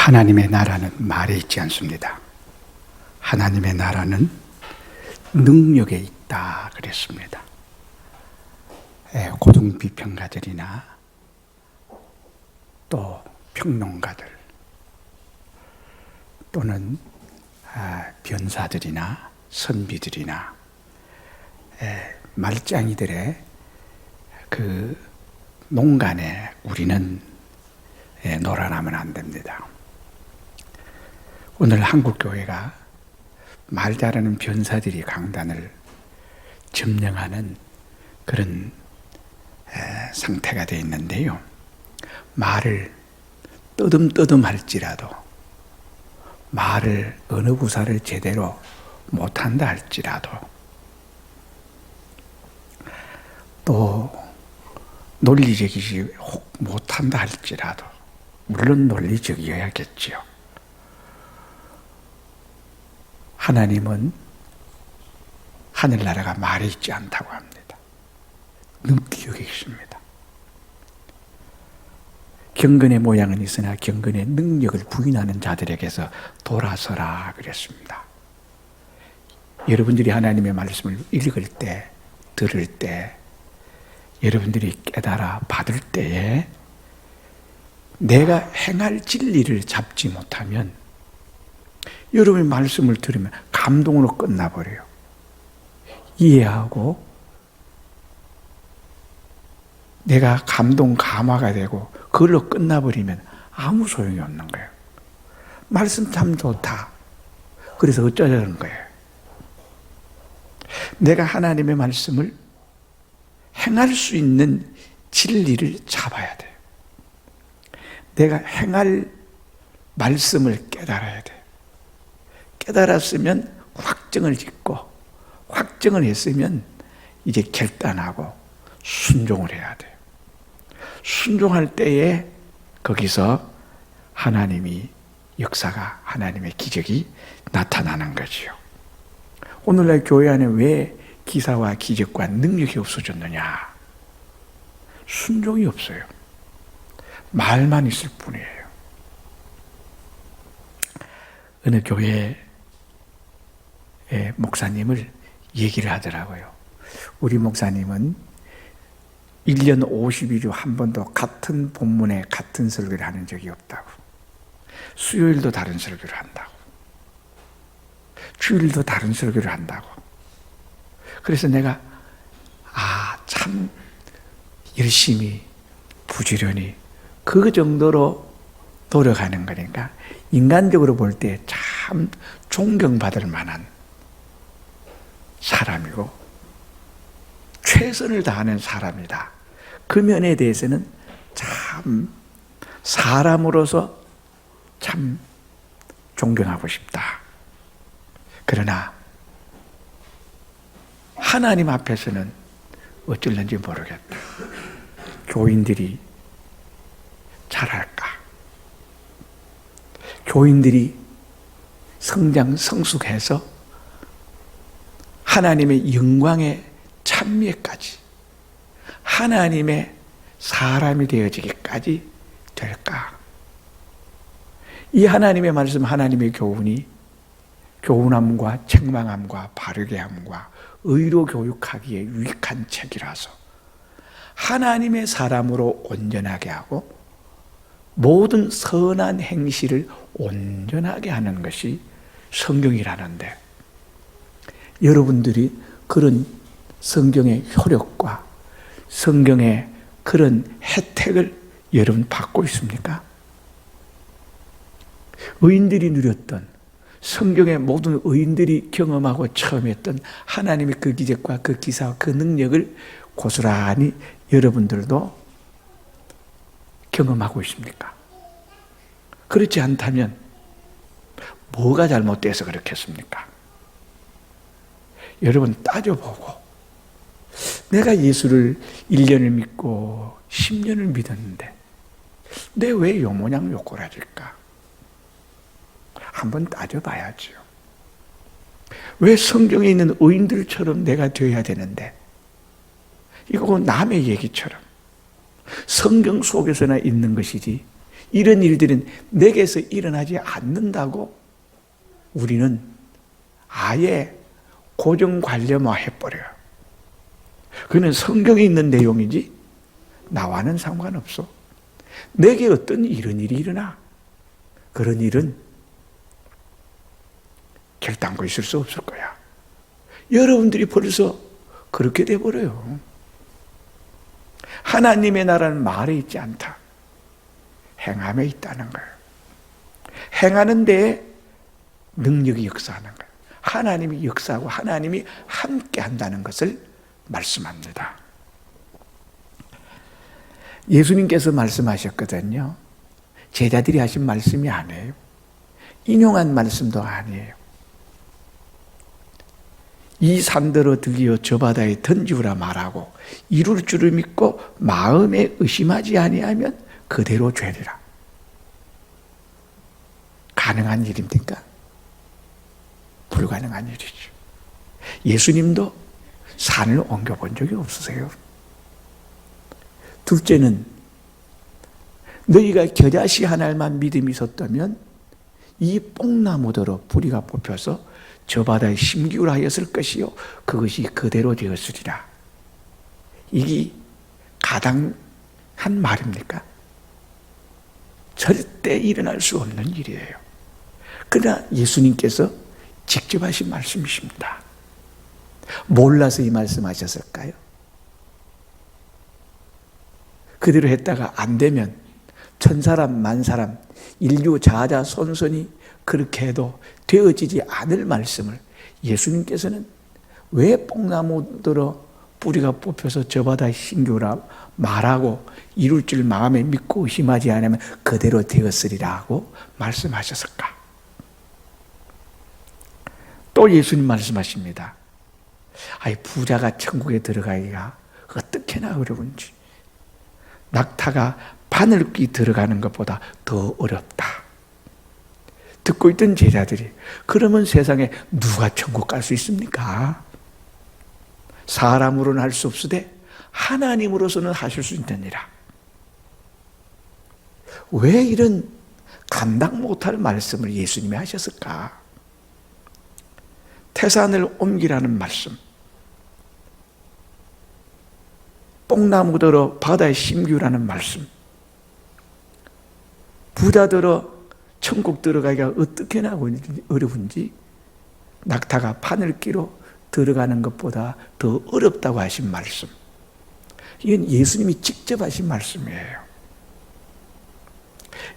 하나님의 나라는 말에 있지 않습니다. 하나님의 나라는 능력에 있다 그랬습니다. 고등비평가들이나 또 평론가들 또는 변사들이나 선비들이나 말짱이들의 그 농간에 우리는 놀아나면 안 됩니다. 오늘 한국교회가 말 잘하는 변사들이 강단을 점령하는 그런 상태가 되어 있는데요. 말을 떠듬떠듬 할지라도, 말을 어느 구사를 제대로 못한다 할지라도, 또 논리적이지 못한다 할지라도, 물론 논리적이어야겠지요. 하나님은 하늘나라가 말에 있지 않다고 합니다. 능력이 있습니다. 경건의 모양은 있으나 경건의 능력을 부인하는 자들에게서 돌아서라 그랬습니다. 여러분들이 하나님의 말씀을 읽을 때, 들을 때, 여러분들이 깨달아 받을 때에 내가 행할 진리를 잡지 못하면 여러분의 말씀을 들으면 감동으로 끝나버려요. 이해하고 내가 감동 감화가 되고 그걸로 끝나버리면 아무 소용이 없는 거예요. 말씀 참 좋다. 그래서 어쩌자는 거예요. 내가 하나님의 말씀을 행할 수 있는 진리를 잡아야 돼요. 내가 행할 말씀을 깨달아야 돼요. 깨달았으면 확정을 짓고, 확정을 했으면 이제 결단하고 순종을 해야 돼요. 순종할 때에 거기서 하나님이 역사가, 하나님의 기적이 나타나는 거지요. 오늘날 교회 안에 왜 기사와 기적과 능력이 없어졌느냐? 순종이 없어요. 말만 있을 뿐이에요. 어느 교회 목사님을 얘기를 하더라고요. 우리 목사님은 1년 52주 한 번도 같은 본문에 같은 설교를 하는 적이 없다고. 수요일도 다른 설교를 한다고. 주일도 다른 설교를 한다고. 그래서 내가 참 열심히 부지런히 그 정도로 노력하는 거니까 인간적으로 볼 때 참 존경받을 만한 사람이고 최선을 다하는 사람이다. 그 면에 대해서는 참 사람으로서 참 존경하고 싶다. 그러나 하나님 앞에서는 어쩔는지 모르겠다. 교인들이 잘할까? 교인들이 성숙해서 하나님의 영광의 찬미에까지 하나님의 사람이 되어지기까지 될까? 이 하나님의 말씀, 하나님의 교훈이 교훈함과 책망함과 바르게 함과 의로 교육하기에 유익한 책이라서 하나님의 사람으로 온전하게 하고 모든 선한 행실을 온전하게 하는 것이 성경이라는데, 여러분들이 그런 성경의 효력과 성경의 그런 혜택을 여러분 받고 있습니까? 의인들이 누렸던, 성경의 모든 의인들이 경험하고 체험했던 하나님의 그 기적과 그 기사와 그 능력을 고스란히 여러분들도 경험하고 있습니까? 그렇지 않다면 뭐가 잘못돼서 그렇겠습니까? 여러분 따져보고, 내가 예수를 1년을 믿고 10년을 믿었는데 내 왜 요 모양 요 꼬라질까? 한번 따져봐야지요. 왜 성경에 있는 의인들처럼 내가 되어야 되는데, 이거 남의 얘기처럼 성경 속에서나 있는 것이지 이런 일들은 내게서 일어나지 않는다고 우리는 아예 고정관념화 해버려요. 그는 성경에 있는 내용이지 나와는 상관없어. 내게 어떤 이런 일이 일어나. 그런 일은 결단코 있을 수 없을 거야. 여러분들이 벌써 그렇게 돼버려요. 하나님의 나라는 말에 있지 않다. 행함에 있다는 거예요. 행하는 데에 능력이 역사하는 거예요. 하나님이 역사하고 하나님이 함께 한다는 것을 말씀합니다. 예수님께서 말씀하셨거든요. 제자들이 하신 말씀이 아니에요. 인용한 말씀도 아니에요. 이 산더러 들려 저 바다에 던지우라 말하고 이룰 줄을 믿고 마음에 의심하지 아니하면 그대로 되리라. 가능한 일입니까? 불가능한 일이죠. 예수님도 산을 옮겨본 적이 없으세요. 둘째는 너희가 겨자씨 하나만 믿음이 있었다면 이 뽕나무더러 뿌리가 뽑혀서 저 바다에 심기울 하였을 것이요 그것이 그대로 되었으리라. 이게 가당한 말입니까? 절대 일어날 수 없는 일이에요. 그러나 예수님께서 직접 하신 말씀이십니다. 몰라서 이 말씀하셨을까요? 그대로 했다가 안 되면 천사람 만사람 인류 자자손손이 그렇게 해도 되어지지 않을 말씀을 예수님께서는 왜 뽕나무들어 뿌리가 뽑혀서 저 바다에 심기우라 말하고 이룰 줄 마음에 믿고 의심하지 않으면 그대로 되었으리라 하고 말씀하셨을까? 또 예수님 말씀하십니다. 아이 부자가 천국에 들어가기가 어떻게나 어려운지 낙타가 바늘귀 들어가는 것보다 더 어렵다. 듣고 있던 제자들이 그러면 세상에 누가 천국 갈 수 있습니까? 사람으로는 할 수 없으되 하나님으로서는 하실 수 있느니라. 왜 이런 감당 못할 말씀을 예수님이 하셨을까? 태산을 옮기라는 말씀, 뽕나무더러 바다에 심기우라는 말씀, 부자더러 천국 들어가기가 어떻게나 어려운지 낙타가 바늘귀로 들어가는 것보다 더 어렵다고 하신 말씀, 이건 예수님이 직접 하신 말씀이에요.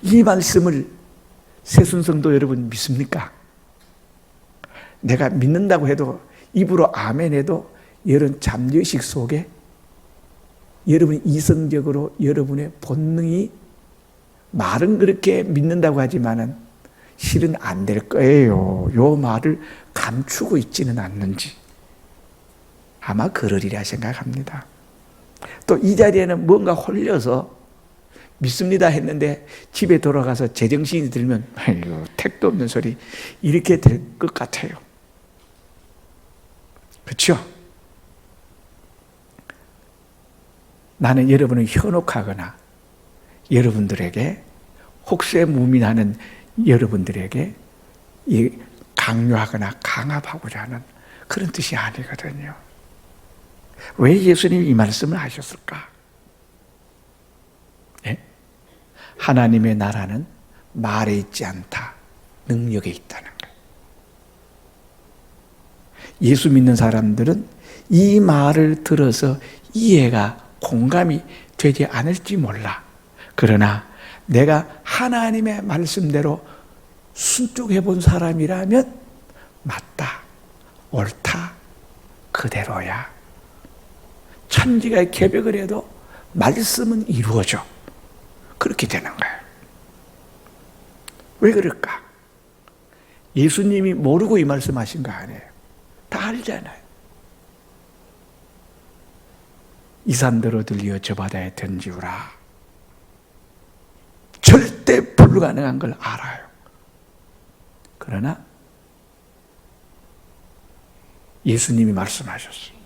이 말씀을 새순성도 여러분 믿습니까? 내가 믿는다고 해도 입으로 아멘 해도 이런 잠재의식 속에 여러분 이성적으로 여러분의 본능이 말은 그렇게 믿는다고 하지만은 실은 안 될 거예요. 요 말을 감추고 있지는 않는지 아마 그러리라 생각합니다. 또 이 자리에는 뭔가 홀려서 믿습니다 했는데 집에 돌아가서 제정신이 들면 아이고 택도 없는 소리 이렇게 될 것 같아요. 그렇죠? 나는 여러분을 현혹하거나 여러분들에게 혹세무민하는 여러분들에게 강요하거나 강압하고자 하는 그런 뜻이 아니거든요. 왜 예수님이 이 말씀을 하셨을까? 네? 하나님의 나라는 말에 있지 않다, 능력에 있다는 거예요. 예수 믿는 사람들은 이 말을 들어서 이해가 공감이 되지 않을지 몰라. 그러나 내가 하나님의 말씀대로 순종해 본 사람이라면 맞다, 옳다, 그대로야. 천지가 개벽을 해도 말씀은 이루어져. 그렇게 되는 거예요. 왜 그럴까? 예수님이 모르고 이 말씀하신 거 아니에요. 다 알잖아요. 이 산더러 들려 저 바다에 던지우라. 절대 불가능한 걸 알아요. 그러나 예수님이 말씀하셨어요.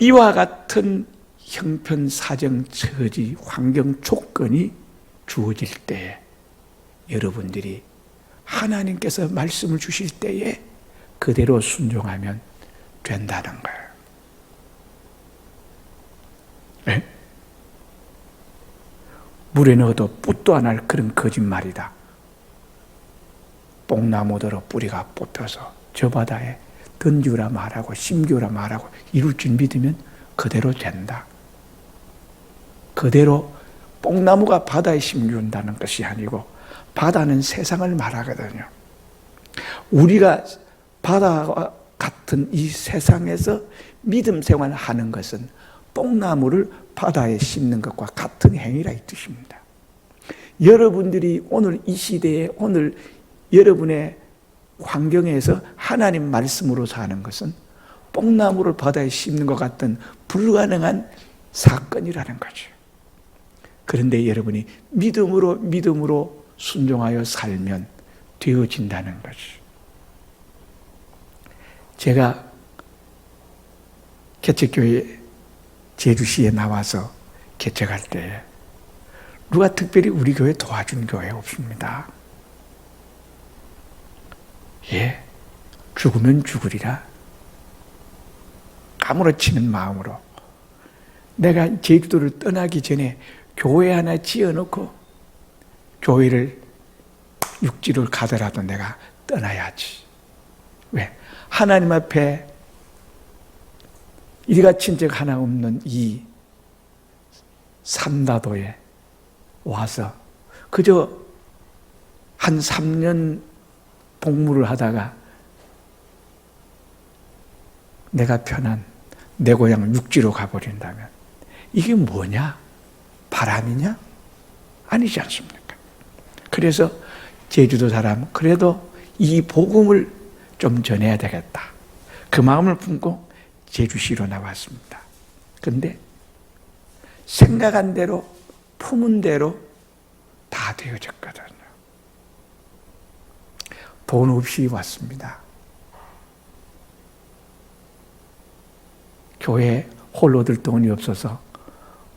이와 같은 형편, 사정, 처지, 환경, 조건이 주어질 때에 여러분들이 하나님께서 말씀을 주실 때에 그대로 순종하면 된다는 거예요. 네? 물에 넣어도 뿌도 안 할 그런 거짓말이다. 뽕나무더러 뿌리가 뽑혀서 저 바다에 던지라 말하고 심기라 말하고 이룰 줄 믿으면 그대로 된다. 그대로 뽕나무가 바다에 심기운다는 것이 아니고 바다는 세상을 말하거든요. 우리가 바다와 같은 이 세상에서 믿음 생활을 하는 것은 뽕나무를 바다에 심는 것과 같은 행위라 이 뜻입니다. 여러분들이 오늘 이 시대에 오늘 여러분의 환경에서 하나님 말씀으로 사는 것은 뽕나무를 바다에 심는 것 같은 불가능한 사건이라는 거죠. 그런데 여러분이 믿음으로 순종하여 살면 되어진다는 거죠. 제가 개척교회 제주시에 나와서 개척할 때 누가 특별히 우리 교회 도와준 교회 없습니다. 예, 죽으면 죽으리라 까무러치는 마음으로 내가 제주도를 떠나기 전에 교회 하나 지어놓고 교회를 육지를 가더라도 내가 떠나야지. 왜? 하나님 앞에 이리가 친척 하나 없는 이 삼다도에 와서 그저 한 3년 복무를 하다가 내가 편한 내 고향 육지로 가버린다면 이게 뭐냐? 바람이냐? 아니지 않습니까? 그래서 제주도 사람 그래도 이 복음을 좀 전해야 되겠다. 그 마음을 품고 제주시로 나왔습니다. 그런데 생각한 대로 품은 대로 다 되어졌거든요. 돈 없이 왔습니다. 교회 홀로 들 돈이 없어서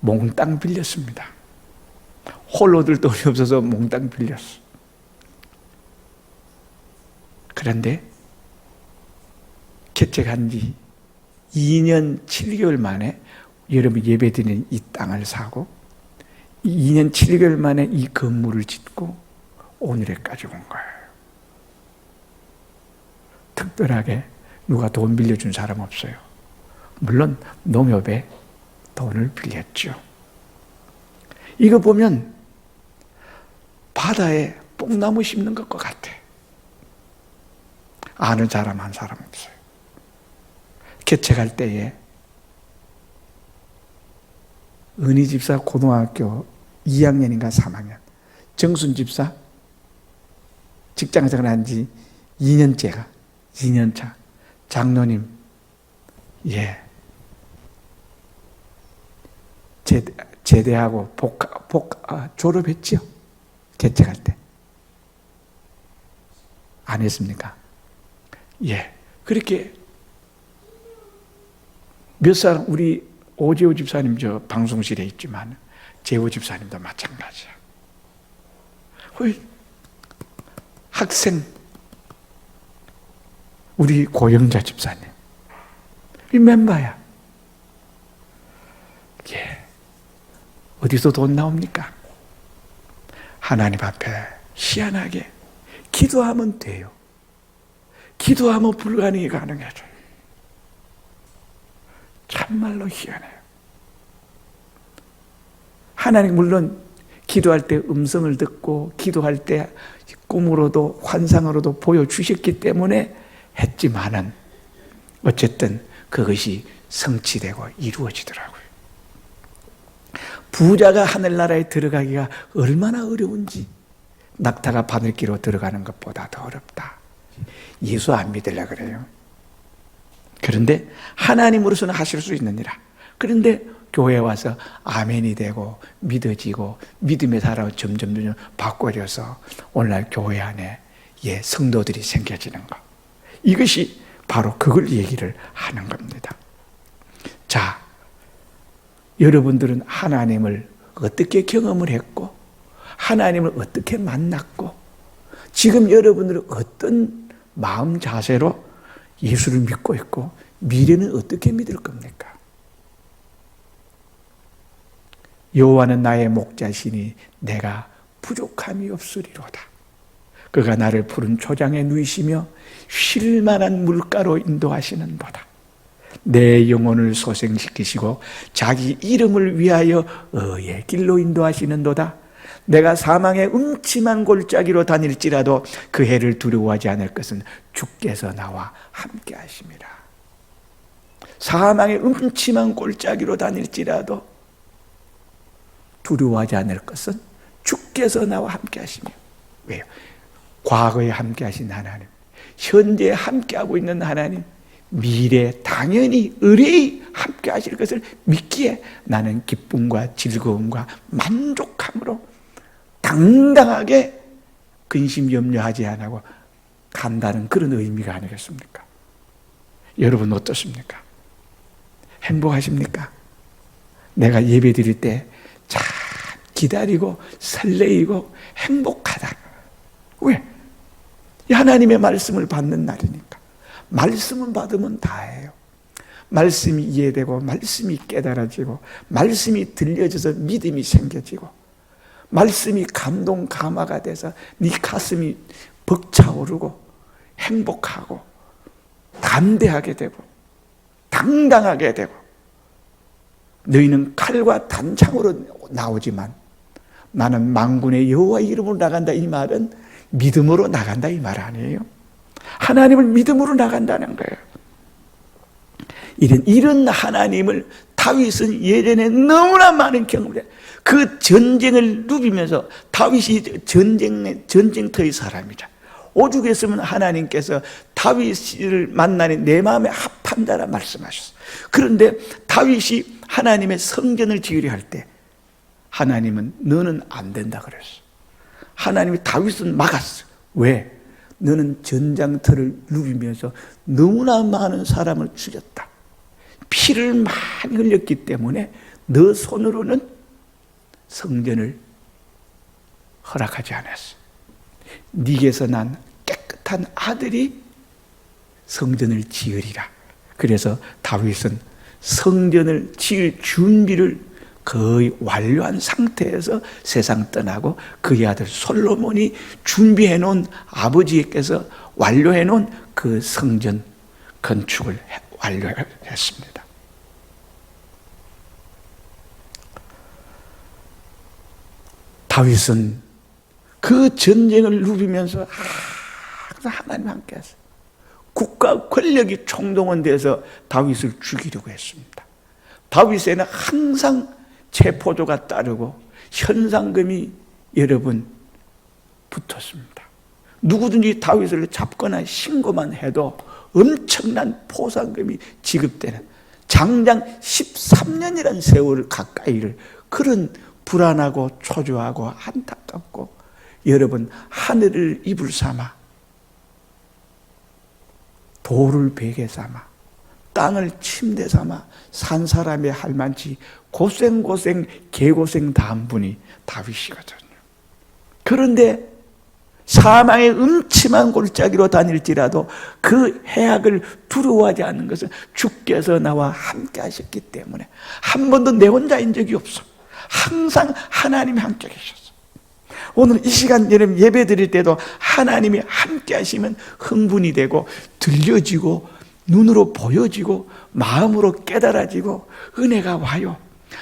몽땅 빌렸습니다. 홀로 들 돈이 없어서 몽땅 빌렸어. 그런데 개척한 지 2년 7개월 만에 여러분 예배드리는 이 땅을 사고 2년 7개월 만에 이 건물을 짓고 오늘에까지 온 거예요. 특별하게 누가 돈 빌려준 사람 없어요. 물론 농협에 돈을 빌렸죠. 이거 보면 바다에 뽕나무 심는 것과 같아. 아는 사람 한 사람 없어요. 개척할 때에 은희 집사 고등학교 2학년인가 3학년, 정순 집사 직장생활 한 지 2년째가 2년차 장로님 제대하고 졸업했죠. 개척할 때. 안 했습니까? 그렇게 몇 사람 우리 오재호 집사님 저 방송실에 있지만 재호 집사님도 마찬가지야. 학생 우리 고영자 집사님 이 멤버야. 어디서 돈 나옵니까? 하나님 앞에 희한하게 기도하면 돼요. 기도하면 불가능이 가능해져요. 참말로 희한해요. 하나님 물론 기도할 때 음성을 듣고 기도할 때 꿈으로도 환상으로도 보여주셨기 때문에 했지만은 어쨌든 그것이 성취되고 이루어지더라고요. 부자가 하늘나라에 들어가기가 얼마나 어려운지 낙타가 바늘기로 들어가는 것보다 더 어렵다. 예수 안 믿으려 그래요. 그런데 하나님으로서는 하실 수 있느니라. 그런데 교회에 와서 아멘이 되고 믿어지고 믿음의 사람을 점점 바꿔져서 오늘날 교회 안에 성도들이 생겨지는 것. 이것이 바로 그걸 얘기를 하는 겁니다. 자, 여러분들은 하나님을 어떻게 경험을 했고 하나님을 어떻게 만났고 지금 여러분들은 어떤 마음 자세로 예수를 믿고 있고 미래는 어떻게 믿을 겁니까? 여호와는 나의 목자시니 내가 부족함이 없으리로다. 그가 나를 푸른 초장에 누이시며 쉴 만한 물가로 인도하시는도다. 내 영혼을 소생시키시고 자기 이름을 위하여 의의 길로 인도하시는도다. 내가 사망의 음침한 골짜기로 다닐지라도 그 해를 두려워하지 않을 것은 주께서 나와 함께 하심이라. 사망의 음침한 골짜기로 다닐지라도 두려워하지 않을 것은 주께서 나와 함께 하시며. 왜요? 과거에 함께 하신 하나님, 현재에 함께하고 있는 하나님, 미래에 당연히 의뢰히 함께 하실 것을 믿기에 나는 기쁨과 즐거움과 만족함으로 당당하게 근심 염려하지 않고 간다는 그런 의미가 아니겠습니까? 여러분 어떻습니까? 행복하십니까? 내가 예배 드릴 때 참 기다리고 설레이고 행복하다. 왜? 하나님의 말씀을 받는 날이니까. 말씀은 받으면 다예요. 말씀이 이해되고 말씀이 깨달아지고 말씀이 들려져서 믿음이 생겨지고 말씀이 감동 감화가 돼서 네 가슴이 벅차오르고 행복하고 담대하게 되고 당당하게 되고 너희는 칼과 단창으로 나오지만 나는 만군의 여호와의 이름으로 나간다. 이 말은 믿음으로 나간다 이 말 아니에요. 하나님을 믿음으로 나간다는 거예요. 이런 하나님을 다윗은 예전에 너무나 많은 경험을 해요. 그 전쟁을 누비면서 다윗이 전쟁터의 사람이다. 오죽했으면 하나님께서 다윗을 만나니 내 마음에 합한 자라 말씀하셨어요. 그런데 다윗이 하나님의 성전을 지으려 할 때 하나님은 너는 안 된다 그랬어. 하나님이 다윗은 막았어. 왜? 너는 전장터를 누비면서 너무나 많은 사람을 죽였다. 피를 많이 흘렸기 때문에 너 손으로는 성전을 허락하지 않았어. 네게서 난 깨끗한 아들이 성전을 지으리라. 그래서 다윗은 성전을 지을 준비를 거의 완료한 상태에서 세상 떠나고 그의 아들 솔로몬이 준비해 놓은 아버지께서 완료해 놓은 그 성전 건축을 완료했습니다. 다윗은 그 전쟁을 누비면서 항상 하나님 함께 했어요. 국가 권력이 총동원돼서 다윗을 죽이려고 했습니다. 다윗에는 항상 체포조가 따르고 현상금이 여러분 붙었습니다. 누구든지 다윗을 잡거나 신고만 해도 엄청난 포상금이 지급되는 장장 13년이라는 세월 가까이를 그런 불안하고 초조하고 안타깝고 여러분 하늘을 이불 삼아 돌을 베개 삼아 땅을 침대 삼아 산 사람의 할만치 고생 개고생 다 한 분이 다윗이거든요. 그런데 사망의 음침한 골짜기로 다닐지라도 그 해악을 두려워하지 않는 것은 주께서 나와 함께 하셨기 때문에 한 번도 내 혼자인 적이 없어. 항상 하나님이 함께 계셨어. 오늘 이 시간 여러분 예배 드릴 때도 하나님이 함께 하시면 흥분이 되고 들려지고 눈으로 보여지고 마음으로 깨달아지고 은혜가 와요.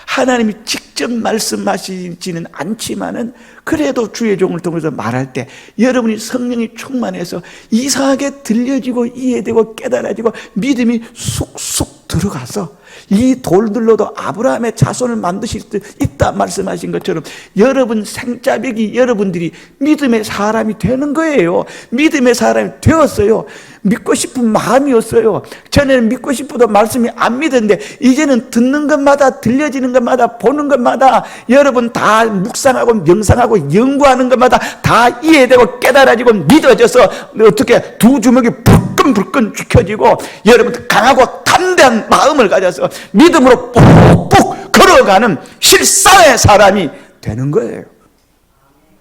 하나님이 직접 말씀하시지는 않지만은 그래도 주의 종을 통해서 말할 때 여러분이 성령이 충만해서 이상하게 들려지고 이해되고 깨달아지고 믿음이 쑥쑥 들어가서 이 돌들로도 아브라함의 자손을 만드실 수 있다 말씀하신 것처럼 여러분 생자백이 여러분들이 믿음의 사람이 되는 거예요. 믿음의 사람이 되었어요. 믿고 싶은 마음이었어요. 전에는 믿고 싶어도 말씀이 안 믿었는데 이제는 듣는 것마다 들려지는 것마다 보는 것마다 여러분 다 묵상하고 명상하고 연구하는 것마다 다 이해되고 깨달아지고 믿어져서 어떻게 두 주먹이 불끈불끈 쥐켜지고 여러분 강하고 담대한 마음을 가져서 붙들어서 믿음으로 푹푹 걸어가는 실상의 사람이 되는 거예요.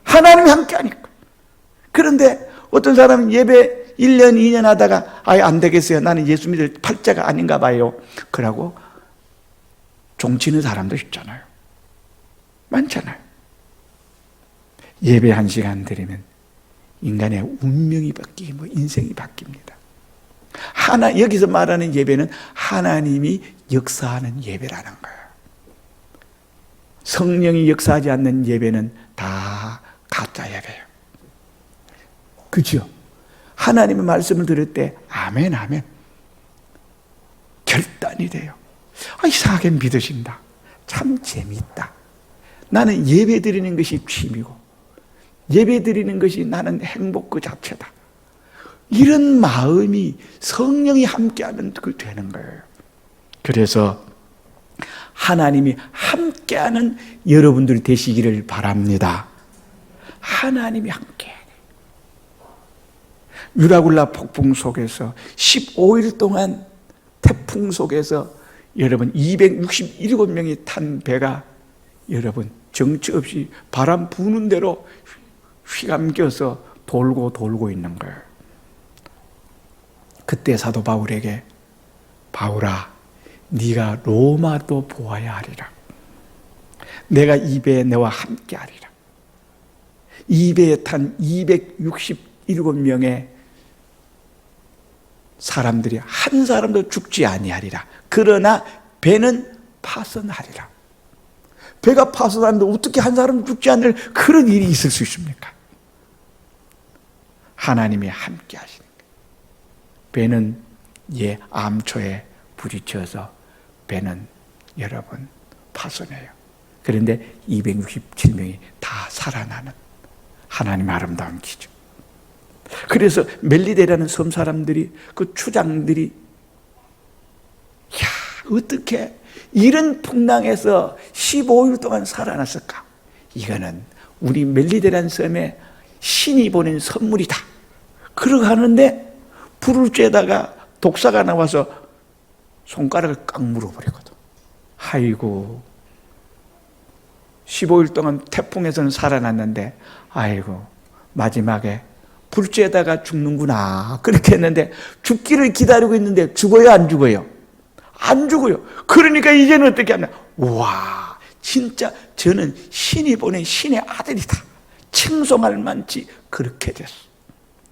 하나님이 함께하니까. 그런데 어떤 사람은 예배 1년, 2년 하다가 아예 안 되겠어요. 나는 예수 믿을 팔자가 아닌가 봐요. 그러고 종치는 사람도 있잖아요. 많잖아요. 예배 1시간 드리면 인간의 운명이 바뀌고 인생이 바뀝니다. 여기서 말하는 예배는 하나님이 역사하는 예배라는 거예요. 성령이 역사하지 않는 예배는 다 가짜 예배예요. 그죠? 하나님의 말씀을 들을 때 아멘 아멘 결단이 돼요. 이상하게 믿으신다. 참 재미있다. 나는 예배 드리는 것이 취미고 예배 드리는 것이 나는 행복 그 자체다. 이런 마음이 성령이 함께하면 그 되는 거예요. 그래서 하나님이 함께하는 여러분들 되시기를 바랍니다. 하나님이 함께해야 돼요. 유라굴라 폭풍 속에서 15일 동안 태풍 속에서 여러분 267명이 탄 배가 여러분 정처 없이 바람 부는 대로 휘감겨서 돌고 있는 거예요. 그때 사도 바울에게 바울아 네가 로마도 보아야 하리라. 내가 이 배에 너와 함께 하리라. 이 배에 탄 267명의 사람들이 한 사람도 죽지 아니하리라. 그러나 배는 파손하리라. 배가 파손하는데 어떻게 한 사람 죽지 않을 그런 일이 있을 수 있습니까? 하나님이 함께 하시는 거예요. 배는 암초에 부딪혀서 배는 여러분 파손해요. 그런데 267명이 다 살아나는 하나님의 아름다운 기적. 그래서 멜리데라는 섬 사람들이 그 추장들이 어떻게 이런 풍랑에서 15일 동안 살아났을까? 이거는 우리 멜리데라는 섬에 신이 보낸 선물이다. 그러고 하는데 불을 쬐다가 독사가 나와서 손가락을 꽉 물어버리거든. 아이고 15일 동안 태풍에서는 살아났는데 아이고 마지막에 불 쬐다가 죽는구나 그렇게 했는데 죽기를 기다리고 있는데 죽어요 안 죽어요? 안 죽어요. 그러니까 이제는 어떻게 하냐. 와 진짜 저는 신이 보낸 신의 아들이다. 칭송할 만치 그렇게 됐어.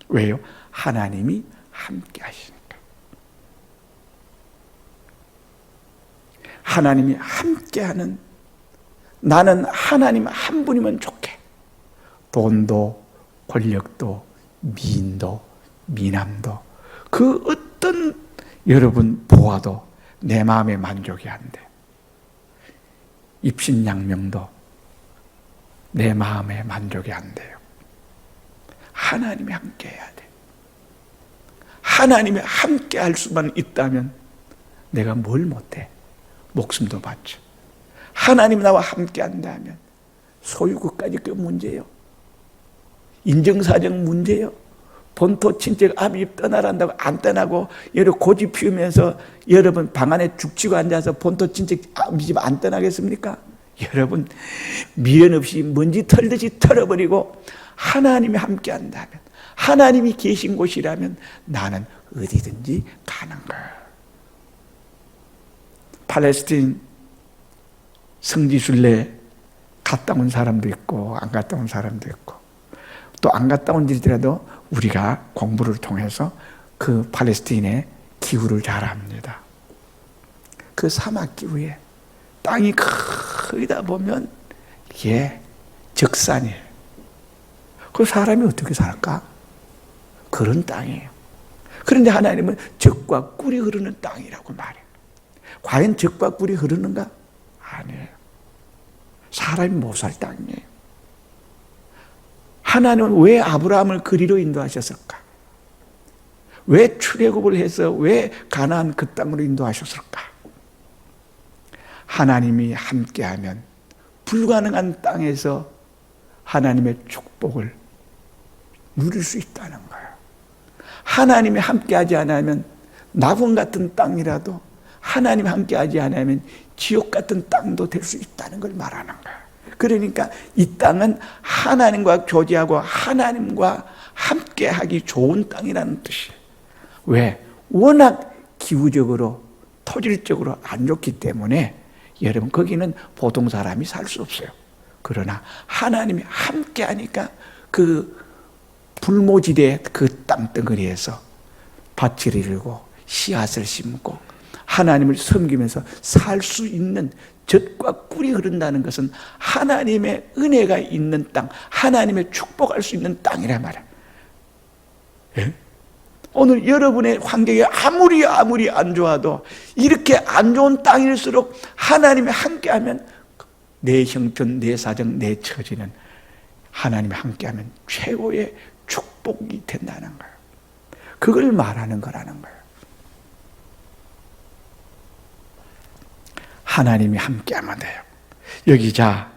왜요? 하나님이 함께 하시니까. 하나님이 함께하는 나는 하나님 한 분이면 좋게. 돈도 권력도 미인도 미남도 그 어떤 여러분 보아도 내 마음에 만족이 안 돼. 입신양명도 내 마음에 만족이 안 돼요. 하나님이 함께 해야 돼. 하나님이 함께 할 수만 있다면 내가 뭘 못해? 목숨도 바쳐. 하나님 나와 함께 한다면 소유국까지 그 문제예요. 인정사정 문제예요. 본토 친척 아버지 떠나란다고 안 떠나고 여러 고집 피우면서 여러분 방 안에 죽치고 앉아서 본토 친척 아버지 집 안 떠나겠습니까? 여러분 미련 없이 먼지 털듯이 털어버리고 하나님이 함께 한다면 하나님이 계신 곳이라면 나는 어디든지 가는 거예요. 팔레스틴 성지순례 갔다 온 사람도 있고 안 갔다 온 사람도 있고 또 안 갔다 온 일이라도 우리가 공부를 통해서 그 팔레스틴의 기후를 잘 압니다. 그 사막 기후에 땅이 크다 보면 이게 적산이에요. 그 사람이 어떻게 살까? 그런 땅이에요. 그런데 하나님은 젖과 꿀이 흐르는 땅이라고 말해요. 과연 젖과 꿀이 흐르는가? 아니에요. 사람이 못 살 땅이에요. 하나님은 왜 아브라함을 그리로 인도하셨을까? 왜 출애굽을 해서 왜 가나안 그 땅으로 인도하셨을까? 하나님이 함께하면 불가능한 땅에서 하나님의 축복을 누릴 수 있다는 거예요. 하나님이 함께하지 않으면 낙원 같은 땅이라도 하나님 함께하지 않으면 지옥 같은 땅도 될 수 있다는 걸 말하는 거예요. 그러니까 이 땅은 하나님과 교제하고 하나님과 함께하기 좋은 땅이라는 뜻이에요. 왜? 워낙 기후적으로 토질적으로 안 좋기 때문에 여러분 거기는 보통 사람이 살 수 없어요. 그러나 하나님이 함께하니까 그 불모지대 그 땅덩어리에서 밭을 이루고 씨앗을 심고 하나님을 섬기면서 살 수 있는 젖과 꿀이 흐른다는 것은 하나님의 은혜가 있는 땅, 하나님의 축복할 수 있는 땅이란 말이에요. 예? 오늘 여러분의 환경이 아무리 안 좋아도 이렇게 안 좋은 땅일수록 하나님이 함께하면 내 형편, 내 사정, 내 처지는 하나님이 함께하면 최고의 축복이 된다는 거예요. 그걸 말하는 거라는 거예요. 하나님이 함께하면 돼요. 여기 자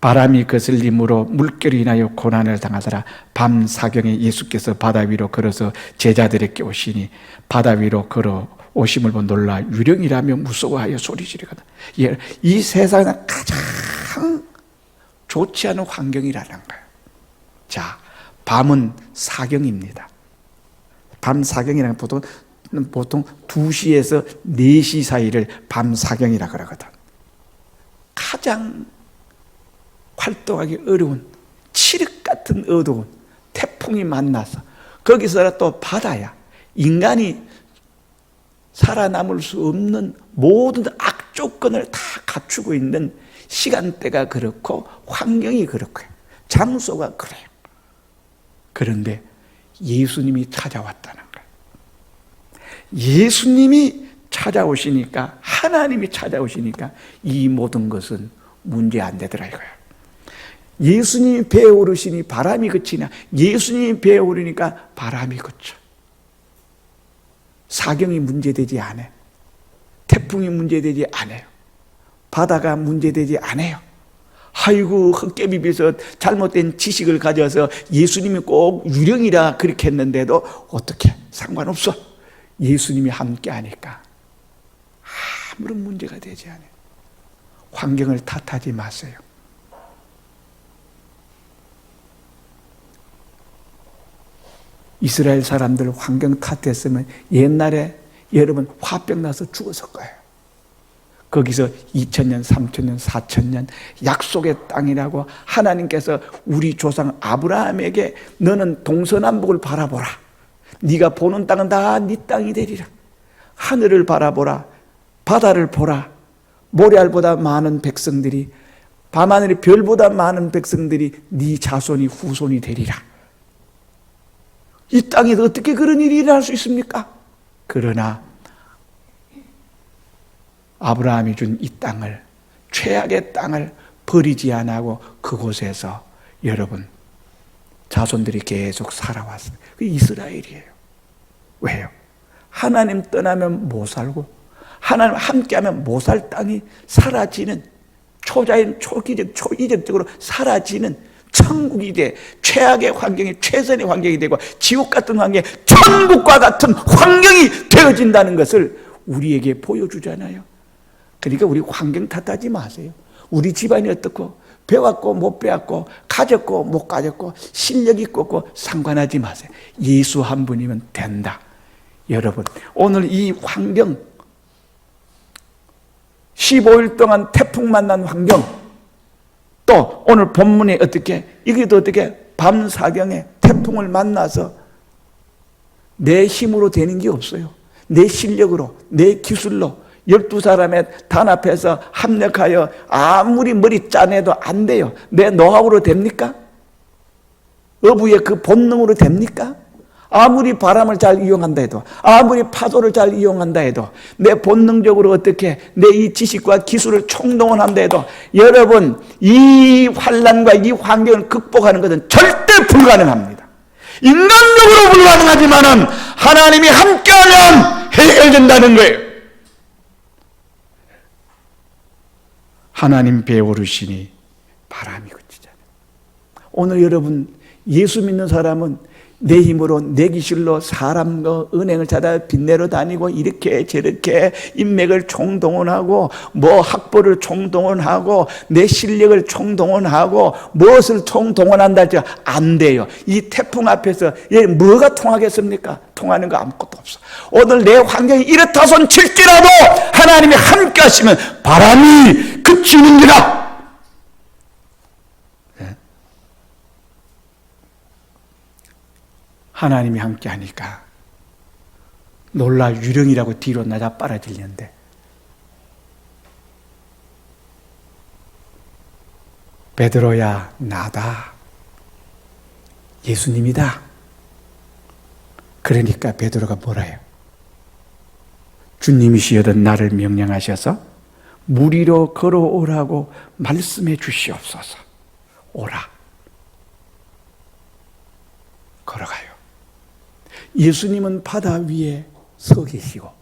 바람이 거슬림으로 물결이 인하여 고난을 당하더라. 밤 사경에 예수께서 바다 위로 걸어서 제자들에게 오시니 바다 위로 걸어 오심을 보고 놀라 유령이라며 무서워하여 소리지르거든. 이 세상에 가장 좋지 않은 환경이라는 거예요. 자, 밤은 사경입니다. 밤 사경이라는 보통 2시에서 4시 사이를 밤 사경이라 그러거든. 가장 활동하기 어려운 칠흑 같은 어두운 태풍이 만나서 거기서 또 바다야. 인간이 살아남을 수 없는 모든 악조건을 다 갖추고 있는 시간대가 그렇고 환경이 그렇고요. 장소가 그래요. 그런데 예수님이 찾아왔다는 거예요. 예수님이 찾아오시니까, 하나님이 찾아오시니까 이 모든 것은 문제 안 되더라 이거예요. 예수님이 배에 오르시니 바람이 그치냐? 예수님이 배에 오르니까 바람이 그쳐. 사경이 문제되지 않아요. 태풍이 문제되지 않아요. 바다가 문제되지 않아요. 아이고 헛개비벼서 잘못된 지식을 가져서 예수님이 꼭 유령이라 그렇게 했는데도 어떻게 상관없어. 예수님이 함께하니까 아무런 문제가 되지 않아요. 환경을 탓하지 마세요. 이스라엘 사람들 환경 탓했으면 옛날에 여러분 화병 나서 죽었을 거예요. 거기서 2000년, 3000년, 4000년 약속의 땅이라고 하나님께서 우리 조상 아브라함에게 너는 동서남북을 바라보라. 네가 보는 땅은 다 네 땅이 되리라. 하늘을 바라보라. 바다를 보라. 모래알보다 많은 백성들이, 밤하늘의 별보다 많은 백성들이 네 자손이 후손이 되리라. 이 땅에서 어떻게 그런 일이 일어날 수 있습니까? 그러나 아브라함이 준 이 땅을, 최악의 땅을 버리지 않고 그곳에서 여러분 자손들이 계속 살아왔습니다. 그게 이스라엘이에요. 왜요? 하나님 떠나면 못 살고 하나님 함께하면 못 살 땅이 사라지는, 초자연, 초기적, 초이적적으로 사라지는 천국이 돼, 최악의 환경이 최선의 환경이 되고 지옥 같은 환경이 천국과 같은 환경이 되어진다는 것을 우리에게 보여주잖아요. 그러니까 우리 환경 탓하지 마세요. 우리 집안이 어떻고 배웠고 못 배웠고 가졌고 못 가졌고 실력 있고 없고 상관하지 마세요. 예수 한 분이면 된다. 여러분 오늘 이 환경 15일 동안 태풍 만난 환경, 또 오늘 본문에 이게도 어떻게 밤사경에 태풍을 만나서 내 힘으로 되는 게 없어요. 내 실력으로, 내 기술로 12사람의 단합해서 합력하여 아무리 머리 짜내도 안 돼요. 내 노하우로 됩니까? 어부의 그 본능으로 됩니까? 아무리 바람을 잘 이용한다 해도, 아무리 파도를 잘 이용한다 해도, 내 본능적으로 어떻게 내 이 지식과 기술을 총동원한다 해도 여러분 이 환난과 이 환경을 극복하는 것은 절대 불가능합니다. 인간적으로 불가능하지만은 하나님이 함께하면 해결된다는 거예요. 하나님 배에 오르시니 바람이 그치잖아요. 오늘 여러분 예수 믿는 사람은 내 힘으로 내 기술로 사람과 은행을 찾아 빚내러 다니고 이렇게 저렇게 인맥을 총동원하고 뭐 학벌을 총동원하고 내 실력을 총동원하고 무엇을 총동원한다 하죠. 안 돼요. 이 태풍 앞에서 뭐가 통하겠습니까? 통하는 거 아무것도 없어. 오늘 내 환경이 이렇다 손 칠지라도 하나님이 함께 하시면 바람이 그치는니라. 하나님이 함께 하니까 놀라 유령이라고 뒤로 나자 빨아들였는데 베드로야 나다. 예수님이다. 그러니까 베드로가 뭐라 해요? 주님이시여든 나를 명령하셔서 물 위로 걸어오라고 말씀해 주시옵소서. 오라. 걸어가요. 예수님은 바다 위에 서 계시고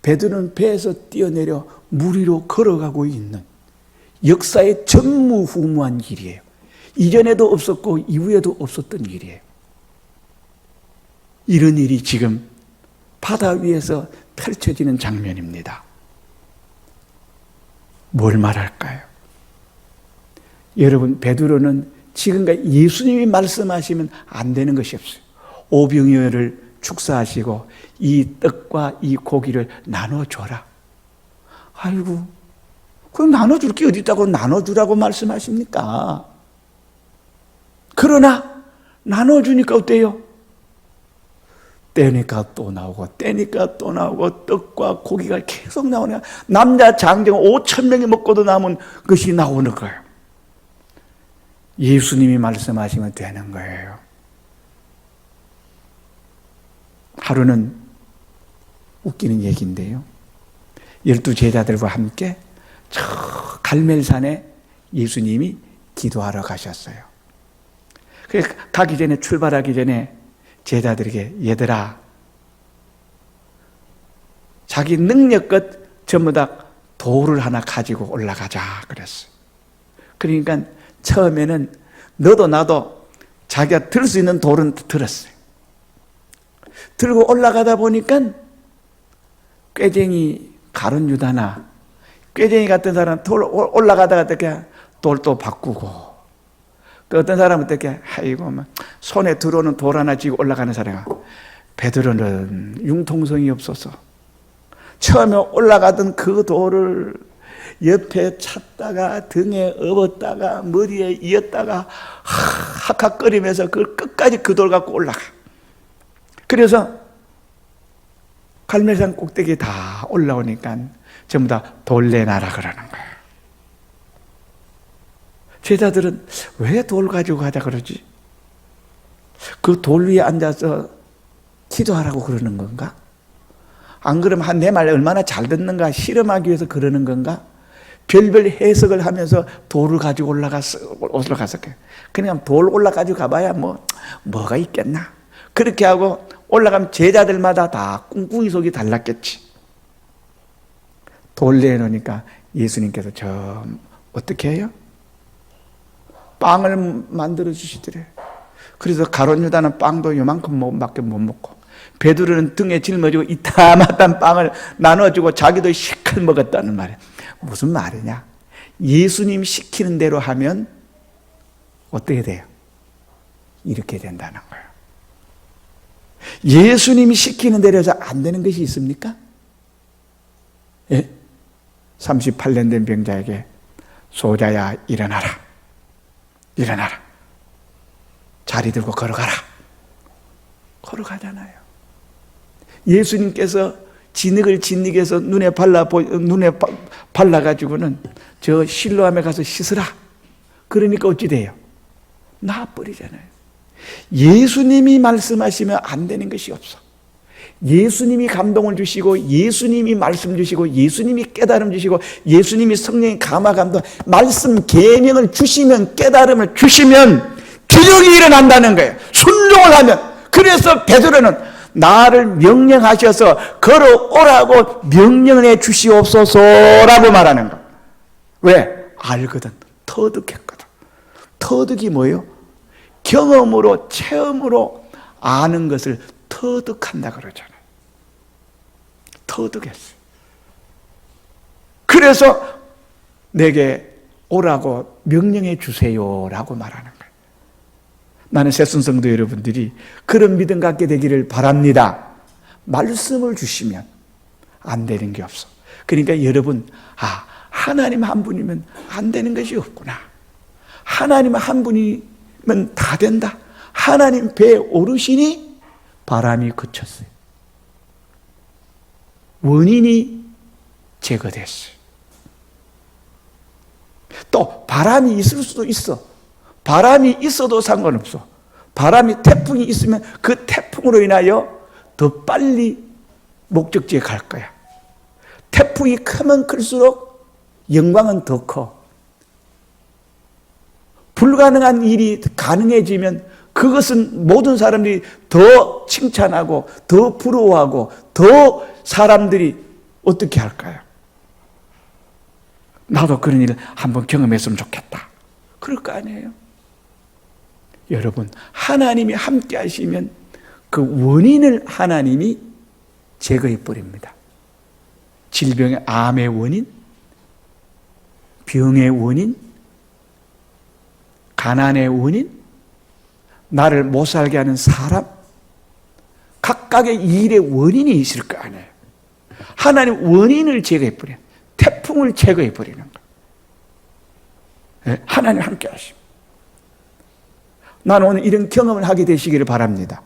베드로는 배에서 뛰어내려 물 위로 걸어가고 있는 역사의 전무후무한 길이에요. 이전에도 없었고 이후에도 없었던 일이에요. 이런 일이 지금 바다 위에서 펼쳐지는 장면입니다. 뭘 말할까요? 여러분, 베드로는 지금까지 예수님이 말씀하시면 안 되는 것이 없어요. 오병이어를 축사하시고 이 떡과 이 고기를 나눠줘라. 아이고, 그럼 나눠줄 게 어디 있다고 나눠주라고 말씀하십니까? 그러나 나눠주니까 어때요? 떼니까 또 나오고 떼니까 또 나오고 떡과 고기가 계속 나오네요. 남자 장정 5,000명이 먹고도 남은 것이 나오는 거예요. 예수님이 말씀하시면 되는 거예요. 하루는 웃기는 얘기인데요. 12 제자들과 함께 저 갈멜산에 예수님이 기도하러 가셨어요. 그래서 가기 전에, 출발하기 전에 제자들에게 얘들아, 자기 능력껏 전부 다 돌을 하나 가지고 올라가자 그랬어요. 그러니까 처음에는 너도 나도 자기가 들 수 있는 돌은 들었어요. 들고 올라가다 보니까 꾀쟁이 가룟 유다나 꾀쟁이 같은 사람 돌 올라가다가 어떻게 돌도 바꾸고, 또 어떤 사람은 어떻게 아이고 막 손에 들어오는 돌 하나 쥐고 올라가는 사람아, 베드로는 융통성이 없어서 처음에 올라가던 그 돌을 옆에 찼다가 등에 업었다가 머리에 이었다가 학학거리면서 그걸 끝까지 그 돌 갖고 올라가. 그래서 갈멜산 꼭대기 다 올라오니까 전부 다 돌 내놔라 그러는 거예요. 제자들은 왜 돌 가지고 가자 그러지? 그 돌 위에 앉아서 기도하라고 그러는 건가? 안 그러면 내 말 얼마나 잘 듣는가 실험하기 위해서 그러는 건가? 별별 해석을 하면서 돌을 가지고 올라갔었어요. 그냥 돌 올라가지고 가봐야 뭐가 있겠나? 그렇게 하고 올라가면 제자들마다 다 꿍꿍이 속이 달랐겠지. 돌 내놓으니까 예수님께서 어떻게 해요? 빵을 만들어 주시더래. 그래서 가룟 유다는 빵도 요만큼밖에 못 먹고, 베드로는 등에 짊어지고 이따마한 빵을 나눠주고 자기도 실컷 먹었다는 말이에요. 무슨 말이냐? 예수님 시키는 대로 하면 어떻게 돼요? 이렇게 된다는 거예요. 예수님이 시키는 대로 해서 안 되는 것이 있습니까? 예? 38년 된 병자에게 소자야 일어나라. 일어나라. 자리 들고 걸어가라. 걸어가잖아요. 예수님께서 진흙을 진흙에서 눈에 발라가지고는 저 실로암에 가서 씻으라. 그러니까 어찌 돼요? 나아버리잖아요. 예수님이 말씀하시면 안 되는 것이 없어. 예수님이 감동을 주시고, 예수님이 말씀 주시고, 예수님이 깨달음 주시고, 예수님이 성령의 감화 감동, 말씀 계명을 주시면, 깨달음을 주시면 기적이 일어난다는 거예요. 순종을 하면. 그래서 베드로는 나를 명령하셔서 걸어오라고 명령해 주시옵소서라고 말하는 거예요. 왜? 알거든. 터득했거든. 터득이 뭐예요? 경험으로, 체험으로 아는 것을 터득한다 그러잖아요. 터득했어요. 그래서 내게 오라고 명령해 주세요라고 말하는 거예요. 나는 새순성도 여러분들이 그런 믿음 갖게 되기를 바랍니다. 말씀을 주시면 안 되는 게 없어. 그러니까 여러분, 하나님 한 분이면 안 되는 것이 없구나. 하나님 한 분이면 다 된다. 하나님 배에 오르시니 바람이 그쳤어요. 원인이 제거됐어요. 또 바람이 있을 수도 있어. 바람이 있어도 상관없어. 바람이 태풍이 있으면 그 태풍으로 인하여 더 빨리 목적지에 갈 거야. 태풍이 크면 클수록 영광은 더 커. 불가능한 일이 가능해지면 그것은 모든 사람들이 더 칭찬하고 더 부러워하고 더 사람들이 어떻게 할까요? 나도 그런 일을 한번 경험했으면 좋겠다. 그럴 거 아니에요? 여러분, 하나님이 함께 하시면 그 원인을 하나님이 제거해 버립니다. 질병의 암의 원인, 병의 원인, 가난의 원인, 나를 못 살게 하는 사람, 각각의 일의 원인이 있을 거 아니에요. 하나님 원인을 제거해 버려요. 태풍을 제거해 버리는 거예요. 하나님 함께 하십니다. 나는 오늘 이런 경험을 하게 되시기를 바랍니다.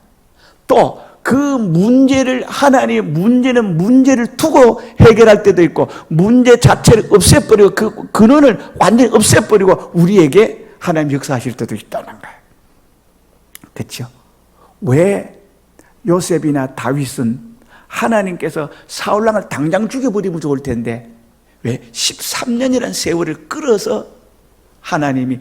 또 그 문제를, 하나님의 문제는 문제를 두고 해결할 때도 있고, 문제 자체를 없애버리고 그 근원을 완전히 없애버리고 우리에게 하나님 역사하실 때도 있다는 거예요. 그렇죠? 왜 요셉이나 다윗은 하나님께서 사울왕을 당장 죽여버리면 좋을 텐데 왜 13년이라는 세월을 끌어서 하나님이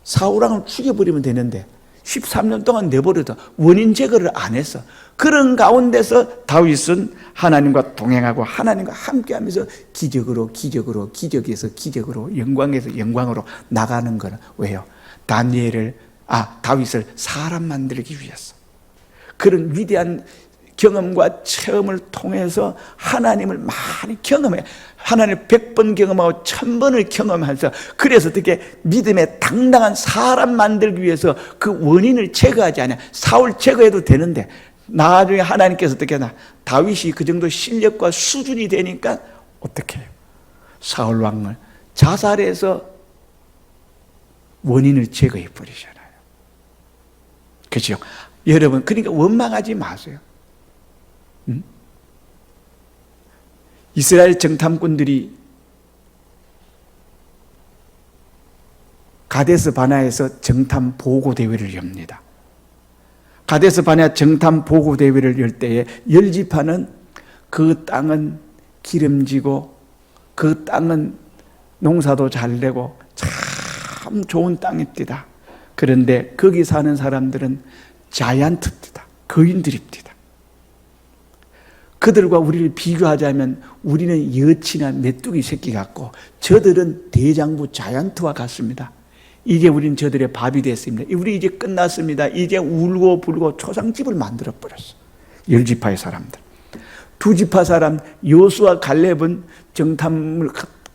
사울왕을 죽여버리면 되는데 13년 동안 내버려둬 원인 제거를 안 했어. 그런 가운데서 다윗은 하나님과 동행하고 하나님과 함께하면서 기적에서 기적으로, 영광에서 영광으로 나가는 거는 왜요? 다윗을 사람 만들기 위해서. 그런 위대한 경험과 체험을 통해서 하나님을 많이 경험해. 하나님을 100번 경험하고 1000번을 경험하면서, 그래서 어떻게 믿음의 당당한 사람 만들기 위해서 그 원인을 제거하지 않아요. 사울 제거해도 되는데 나중에 하나님께서 어떻게 하나, 다윗이 그 정도 실력과 수준이 되니까 어떻게 해요? 사울 왕을 자살해서 원인을 제거해 버리잖아요. 그렇죠? 여러분, 그러니까 원망하지 마세요. 이스라엘 정탐꾼들이 가데스 바네아에서 정탐 보고 대회를 엽니다. 가데스 바네아 정탐 보고 대회를 열 때에 10지파는 그 땅은 기름지고 그 땅은 농사도 잘 되고 참 좋은 땅입니다. 그런데 거기 사는 사람들은 자이언트입니다. 거인들입니다. 그들과 우리를 비교하자면 우리는 여치나 메뚜기 새끼 같고 저들은 대장부 자이언트와 같습니다. 이제 우리는 저들의 밥이 됐습니다. 우리 이제 끝났습니다. 이제 울고 불고 초상집을 만들어버렸어. 10지파의 사람들. 2지파 사람 여호수아 갈렙은 정탐을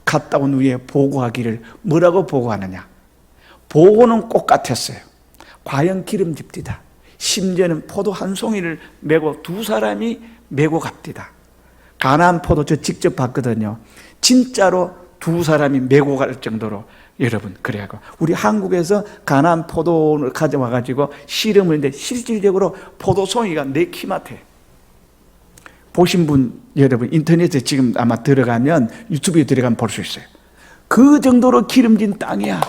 갔다 온 후에 보고하기를 뭐라고 보고하느냐. 보고는 똑같았어요. 과연 기름집디다. 심지어는 포도 한 송이를 메고 2사람이 메고 갑니다. 가나안 포도 저 직접 봤거든요. 진짜로 2사람이 메고 갈 정도로. 여러분, 그래갖고 우리 한국에서 가나안 포도를 가져와가지고 씨름을 했는데 실질적으로 포도송이가 내 키만해. 보신 분 여러분 인터넷에 지금 아마 들어가면, 유튜브에 들어가면 볼 수 있어요. 그 정도로 기름진 땅이야.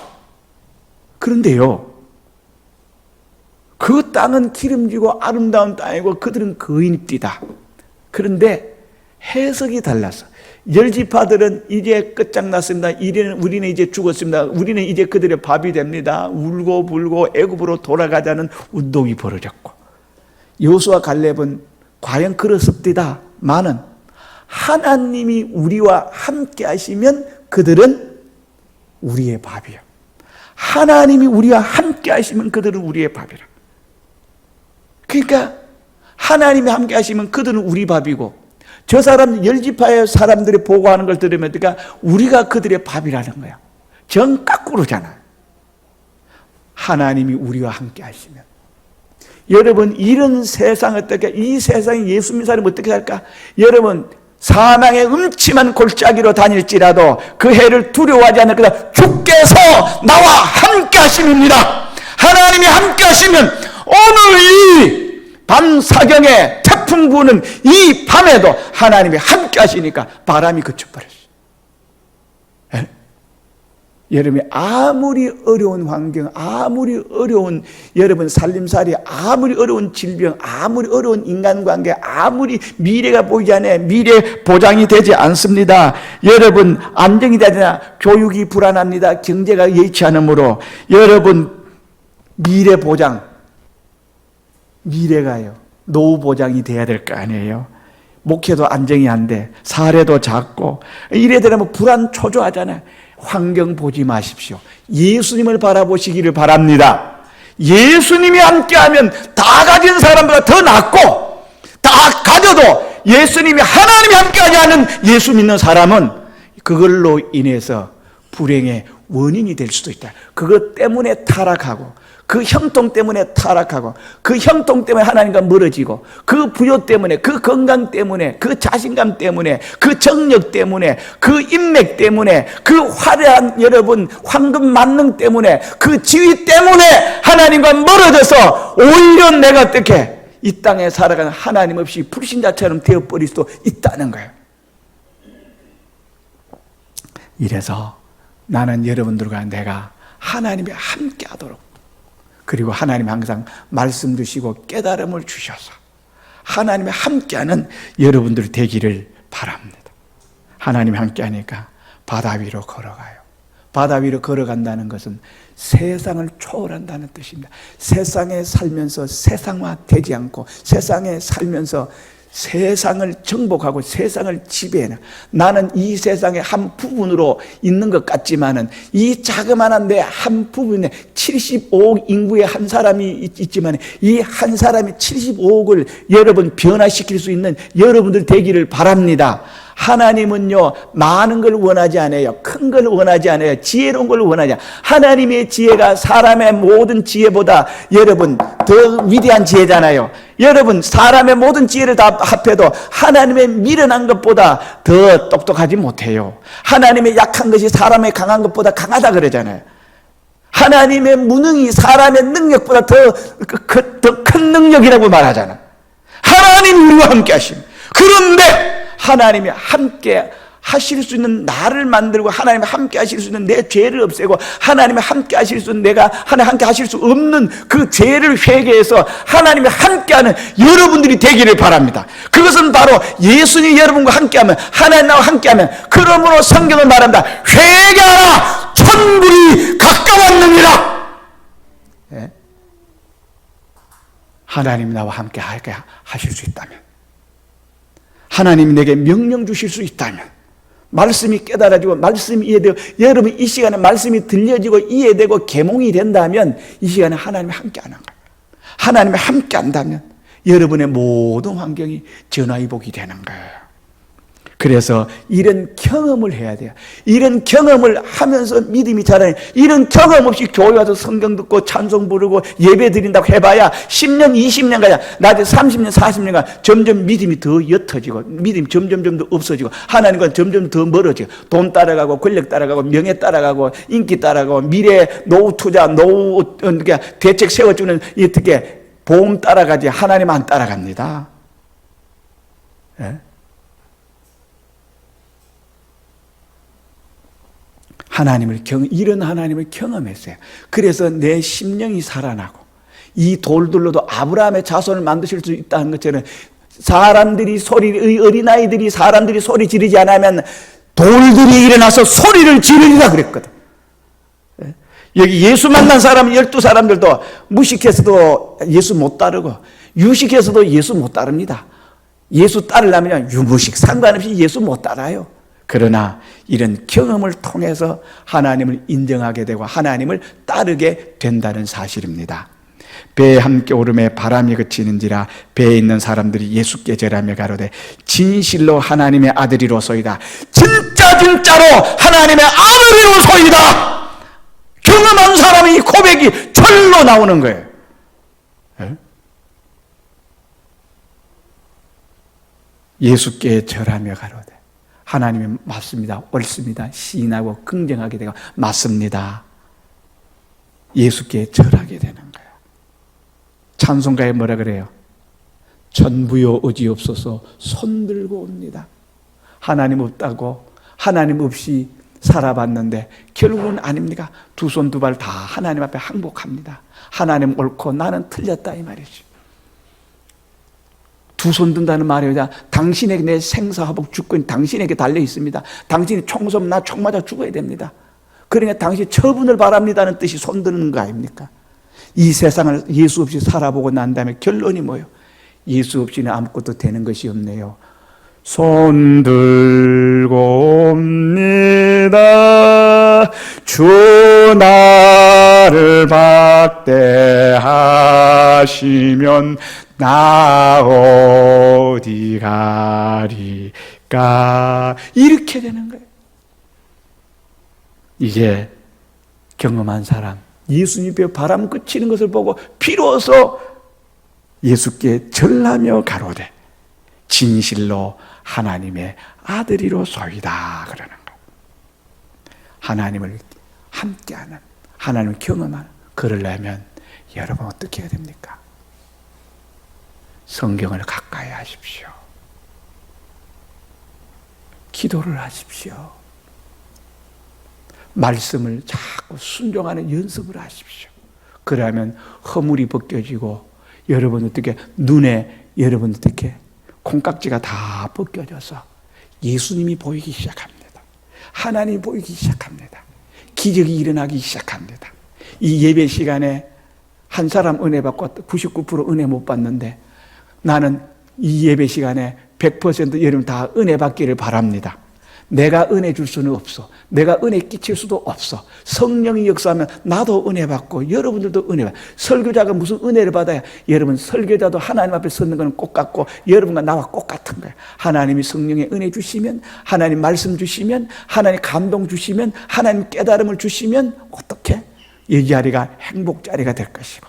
그런데요, 그 땅은 기름지고 아름다운 땅이고 그들은 거인입디다. 그런데 해석이 달랐어. 10지파들은 이제 끝장났습니다. 우리는 이제 죽었습니다. 우리는 이제 그들의 밥이 됩니다. 울고 불고 애굽으로 돌아가자는 운동이 벌어졌고, 여호수아 갈렙은 과연 그렇습디다. 많은 하나님이 우리와 함께 하시면 그들은 우리의 밥이야. 하나님이 우리와 함께 하시면 그들은 우리의 밥이라. 그러니까 하나님이 함께 하시면 그들은 우리 밥이고, 저 사람 열지파의 사람들이 보고하는 걸 들으면 그러니까 우리가 그들의 밥이라는 거야. 정 거꾸로잖아. 하나님이 우리와 함께 하시면, 여러분 이런 세상 어떻게, 이 세상에 예수 믿는 사람이 어떻게 살까? 여러분 사망의 음침한 골짜기로 다닐지라도 그 해를 두려워하지 않을 거다. 주께서 나와 함께 하심입니다. 하나님이 함께 하시면 오늘 이 밤 사경에 태풍 부는 이 밤에도 하나님이 함께 하시니까 바람이 그쳐버렸어요. 여러분이 아무리 어려운 환경, 아무리 어려운 여러분 살림살이, 아무리 어려운 질병, 아무리 어려운 인간관계, 아무리 미래가 보이지 않아요. 미래 보장이 되지 않습니다. 여러분 안정이 되잖아. 교육이 불안합니다. 경제가 여의치 않으므로 여러분 미래 보장, 미래가요 노후 보장이 돼야 될 거 아니에요. 목회도 안정이 안 돼, 사례도 작고 이래 되면 불안 초조하잖아요. 환경 보지 마십시오. 예수님을 바라보시기를 바랍니다. 예수님이 함께하면 다 가진 사람보다 더 낫고, 다 가져도 예수님이, 하나님이 함께하지 않은 예수 믿는 사람은 그걸로 인해서 불행의 원인이 될 수도 있다. 그것 때문에 타락하고, 그 형통 때문에 타락하고, 그 형통 때문에 하나님과 멀어지고, 그 부요 때문에, 그 건강 때문에, 그 자신감 때문에, 그 정력 때문에, 그 인맥 때문에, 그 화려한 여러분 황금 만능 때문에, 그 지위 때문에 하나님과 멀어져서 오히려 내가 어떻게 이 땅에 살아가는 하나님 없이 불신자처럼 되어버릴 수도 있다는 거예요. 이래서 나는 여러분들과 내가 하나님이 함께 하도록, 그리고 하나님 항상 말씀 주시고 깨달음을 주셔서 하나님이 함께하는 여러분들 되기를 바랍니다. 하나님이 함께하니까 바다 위로 걸어가요. 바다 위로 걸어간다는 것은 세상을 초월한다는 뜻입니다. 세상에 살면서 세상화되지 않고, 세상에 살면서 세상을 정복하고 세상을 지배해. 나는 이 세상의 한 부분으로 있는 것 같지만은 이 자그마한 내 한 부분에 75억 인구의 한 사람이 있지만 이 한 사람이 75억을 여러분 변화시킬 수 있는 여러분들 되기를 바랍니다. 하나님은요 많은 걸 원하지 않아요. 큰 걸 원하지 않아요. 지혜로운 걸 원하지 않아요. 하나님의 지혜가 사람의 모든 지혜보다 여러분 더 위대한 지혜잖아요. 여러분 사람의 모든 지혜를 다 합해도 하나님의 미련한 것보다 더 똑똑하지 못해요. 하나님의 약한 것이 사람의 강한 것보다 강하다 그러잖아요. 하나님의 무능이 사람의 능력보다 더 큰 능력이라고 말하잖아. 하나님이 우리와 함께 하십니다. 그런데 하나님이 함께 하실 수 있는 나를 만들고, 하나님이 함께 하실 수 있는 내 죄를 없애고, 하나님이 함께 하실 수 있는 내가 하나님 함께 하실 수 없는 그 죄를 회개해서 하나님이 함께하는 여러분들이 되기를 바랍니다. 그것은 바로 예수님이 여러분과 함께하면, 하나님 나와 함께하면, 그러므로 성경은 말합니다. 회개하라, 천국이 가까웠느니라. 네? 하나님이 나와 함께 하실 수 있다면, 하나님이 내게 명령 주실 수 있다면, 말씀이 깨달아지고 말씀이 이해되고, 여러분 이 시간에 말씀이 들려지고 이해되고 계몽이 된다면 이 시간에 하나님이 함께하는 거예요. 하나님이 함께한다면 여러분의 모든 환경이 전화위복이 되는 거예요. 그래서 이런 경험을 해야 돼요. 이런 경험을 하면서 믿음이 자라요. 이런 경험 없이 교회 와서 성경 듣고 찬송 부르고 예배 드린다고 해봐야 10년, 20년 가야, 나중에 30년, 40년 가 점점 믿음이 더 옅어지고, 믿음이 점점 더 없어지고, 하나님과 점점 더 멀어지고, 돈 따라가고, 권력 따라가고, 명예 따라가고, 인기 따라가고, 미래 노후 투자, 노후 대책 세워주는 어떻게 보험 따라가지 하나님 안 따라갑니다. 예? 이런 하나님을 경험했어요. 그래서 내 심령이 살아나고, 이 돌들로도 아브라함의 자손을 만드실 수 있다는 것처럼, 어린아이들이 사람들이 소리 지르지 않으면 돌들이 일어나서 소리를 지르리라 그랬거든. 여기 예수 만난 사람 12사람들도 무식해서도 예수 못 따르고, 유식해서도 예수 못 따릅니다. 예수 따르려면 유무식 상관없이 예수 못 따라요. 그러나 이런 경험을 통해서 하나님을 인정하게 되고 하나님을 따르게 된다는 사실입니다. 배에 함께 오름에 바람이 그치는지라 배에 있는 사람들이 예수께 절하며 가로되 진실로 하나님의 아들이로소이다. 진짜로 하나님의 아들이로소이다. 경험한 사람의 이 고백이 절로 나오는 거예요. 예수께 절하며 가로되 하나님이 맞습니다. 옳습니다. 시인하고 긍정하게 되고 맞습니다. 예수께 절하게 되는 거예요. 찬송가에 뭐라 그래요? 전부여 의지없어서 손들고 옵니다. 하나님 없다고 하나님 없이 살아봤는데 결국은 아닙니까? 두 손 두 발 다 하나님 앞에 항복합니다. 하나님 옳고 나는 틀렸다 이 말이죠. 두 손 든다는 말이야. 당신에게 내 생사화복 주권 당신에게 달려 있습니다. 당신이 총 쏘면 나 총 맞아 죽어야 됩니다. 그러니까 당신 처분을 바랍니다는 뜻이 손 드는 거 아닙니까? 이 세상을 예수 없이 살아보고 난 다음에 결론이 뭐예요? 예수 없이는 아무것도 되는 것이 없네요. 손 들고 옵니다. 주 나를 박대하시면 나 어디 가리까? 이렇게 되는 거예요. 이게 경험한 사람, 예수님 배 바람 그치는 것을 보고 비로소 예수께 절하며 가로되 진실로 하나님의 아들이로소이다 그러는 거예요. 하나님을 함께하는, 하나님을 경험하는, 그러려면 여러분 어떻게 해야 됩니까? 성경을 가까이 하십시오. 기도를 하십시오. 말씀을 자꾸 순종하는 연습을 하십시오. 그러면 허물이 벗겨지고 여러분 어떻게 눈에 여러분 어떻게 콩깍지가 다 벗겨져서 예수님이 보이기 시작합니다. 하나님이 보이기 시작합니다. 기적이 일어나기 시작합니다. 이 예배 시간에 한 사람 은혜 받고 99% 은혜 못 받는데 나는 이 예배 시간에 100% 여러분 다 은혜 받기를 바랍니다. 내가 은혜 줄 수는 없어. 내가 은혜 끼칠 수도 없어. 성령이 역사하면 나도 은혜 받고 여러분들도 은혜 받고, 설교자가 무슨 은혜를 받아야, 여러분 설교자도 하나님 앞에 서는 건 꼭 같고 여러분과 나와 꼭 같은 거예요. 하나님이 성령의 은혜 주시면, 하나님 말씀 주시면, 하나님 감동 주시면, 하나님 깨달음을 주시면 어떻게? 이 자리가 행복 자리가 될 것이고,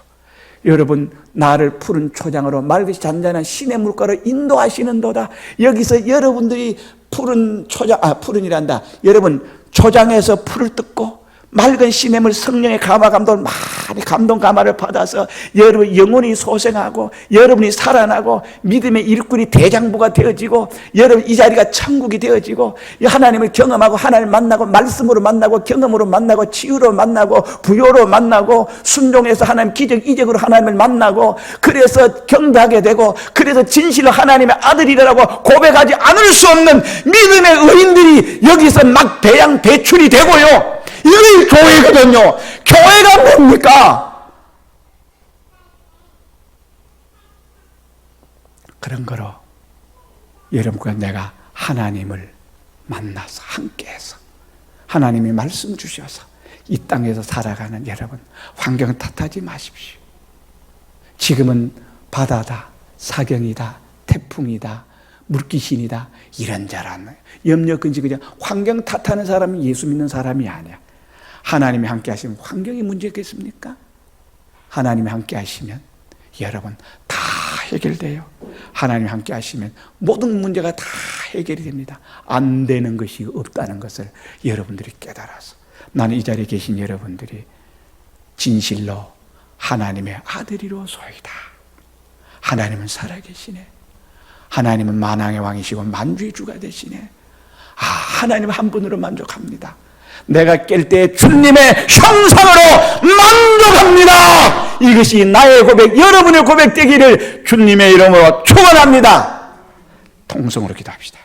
여러분 나를 푸른 초장으로 맑으시 잔잔한 시내 물가로 인도하시는도다. 여기서 여러분들이 푸른 초장, 푸른이란다. 여러분 초장에서 풀을 뜯고 맑은 시냇물 성령의 감화 감동을 많이 감동 감화를 받아서 여러분 영혼이 소생하고 여러분이 살아나고 믿음의 일꾼이 대장부가 되어지고 여러분 이 자리가 천국이 되어지고 하나님을 경험하고 하나님을 만나고 말씀으로 만나고 경험으로 만나고 치유로 만나고 부요로 만나고 순종해서 하나님 기적 이적으로 하나님을 만나고 그래서 경배하게 되고 그래서 진실로 하나님의 아들이라고 고백하지 않을 수 없는 믿음의 의인들이 여기서 막 배양 배출이 되고요. 이게 교회거든요. 교회가 뭡니까? 그런 거로 여러분과 내가 하나님을 만나서 함께해서 하나님이 말씀 주셔서 이 땅에서 살아가는 여러분, 환경 탓하지 마십시오. 지금은 바다다, 사경이다, 태풍이다, 물귀신이다 이런저런 염려 근심 그냥 환경 탓하는 사람이 예수 믿는 사람이 아니야. 하나님이 함께 하시면 환경이 문제겠습니까? 하나님이 함께 하시면 여러분 다 해결돼요. 하나님이 함께 하시면 모든 문제가 다 해결이 됩니다. 안 되는 것이 없다는 것을 여러분들이 깨달아서 나는 이 자리에 계신 여러분들이 진실로 하나님의 아들이로소이다. 하나님은 살아계시네. 하나님은 만왕의 왕이시고 만주의 주가 되시네. 하나님 한 분으로 만족합니다. 내가 깰 때 주님의 형상으로 만족합니다. 이것이 나의 고백, 여러분의 고백 되기를 주님의 이름으로 축원합니다. 통성으로 기도합시다.